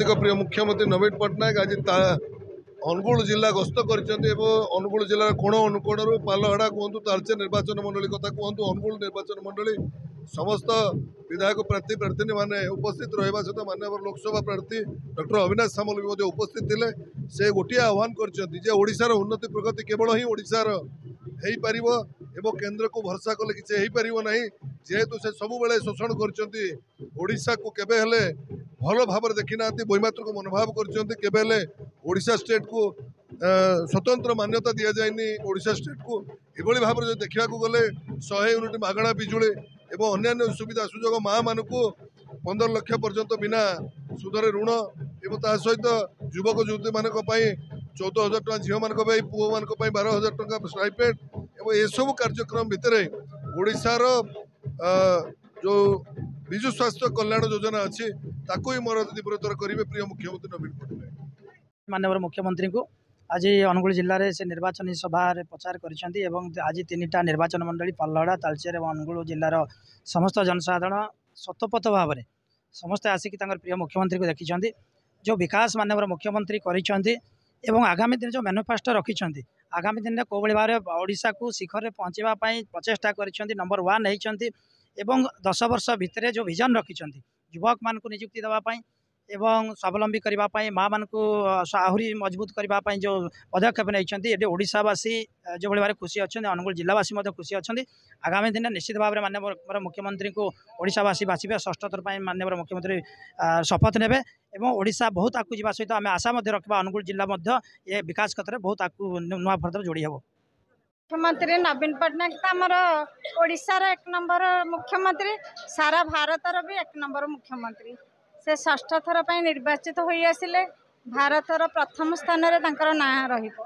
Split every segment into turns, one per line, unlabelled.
जाति प्रिय मुख्यमंत्री नवीन पट्टनायक आज अनुगुल जिला गस्त कर अनुगुल जिलार कोण अनुकोण पालहड़ा कहतु तालचेर निर्वाचन मंडली कथा कहतु अनुगुल निर्वाचन मंडली समस्त विधायक प्रार्थी प्रार्थी मैंने उपस्थित रहा सहित माननीय लोकसभा प्रार्थी डॉक्टर अविनाश सामल भी उपस्थित थे। से गोटे आह्वान कर उन्नति प्रगति केवल ही ओडिशार हो पार एवं केन्द्र को भरसा कले किसी हो पार ना जेहेतु से सब बेले शोषण करोडिशा को केबे हेले भल भाव देखी ना वैमात्रिक मनोभाव करोडिशा स्टेट को स्वतंत्र मान्यता दि जाए ओडिशा स्टेट को एभली भाव जो देखा गले 100 यूनिट मागणा बिजुली एवं अन्य सुविधा सुजोग माँ मान को 15 लाख पर्यंत बिना सुधरे ऋण एवं सहित युवक युवती मान 14,000 टका झील मान पुओ मान 12,000 टका स्टाइपेंड एवं ये सब कार्यक्रम भितर ओडिशार जो विजु स्वास्थ्य कल्याण योजना अच्छी ताकू ही मोर तीव्रतर करेंगे प्रिय मुख्यमंत्री नवीन पट्टनायक।
माननीय मुख्यमंत्री को आज अनुगुल जिले में से निर्वाचन सभा प्रचार करिसेंती एवं आज 3टा निर्वाचन मंडली पालहड़ा तालचेर और अनुगुल जिलार समस्त जनसाधारण शतपथ भाव में समस्ते आसिक प्रिय मुख्यमंत्री को देखी जो विकास माननीय मुख्यमंत्री करिसेंती एवं आगामी दिन जो मैनिफेस्टो रखिंट आगामी दिन में कौ भाव ओडिशा को शिखर में पहुँचापी प्रचेषा कर नंबर 1 होती एवं 10 वर्ष भितर जो विजन रखिंट युवक मान को नियुक्ति देवाई एवं स्वावलंबी करने माँ मान को आहरी मजबूत करने जो पदक्षेप नहीं ओडिशावासी जो भाव खुशी अच्छा अनुगुल जिलावासी खुशी अच्छा आगामी दिन निश्चित भाव में माननीय मुख्यमंत्री को ओडिशावासी बाछिबे 6ठ थर माननीय मुख्यमंत्री शपथ नेबे एवं ओडिशा बहुत आगू जावा सहित आम आशा रखा अनुगुल जिला ये विकास क्षेत्र में बहुत आगू नुआ फर्दर जोड़ी हे।
मुख्यमंत्री नवीन पट्टनायक तो आमर ओडिशार 1 नंबर मुख्यमंत्री सारा भारतर भी 1 नंबर मुख्यमंत्री से 6ठ थर पर निर्वाचित हो आसिले भारतर प्रथम स्थान में ना रहिबो।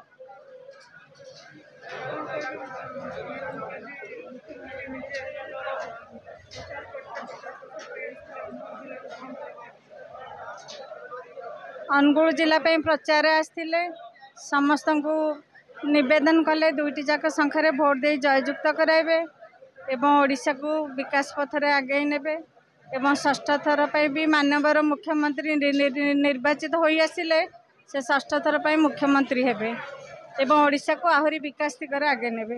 अनुगुल जिला प्रचार आसते समस्त को निवेदन कले 2टी जाक संख्यार भोट दे जययुक्त कराइबे एवं ओडिशा को विकास पथरे आगे नेबे एवं 6ठ थर पर भी माननीय मुख्यमंत्री निर्वाचित हो आसिले से 6ठ थर पर मुख्यमंत्री हेबे एवं ओडिशा को आहरी विकास दिगरे आगे नेबे।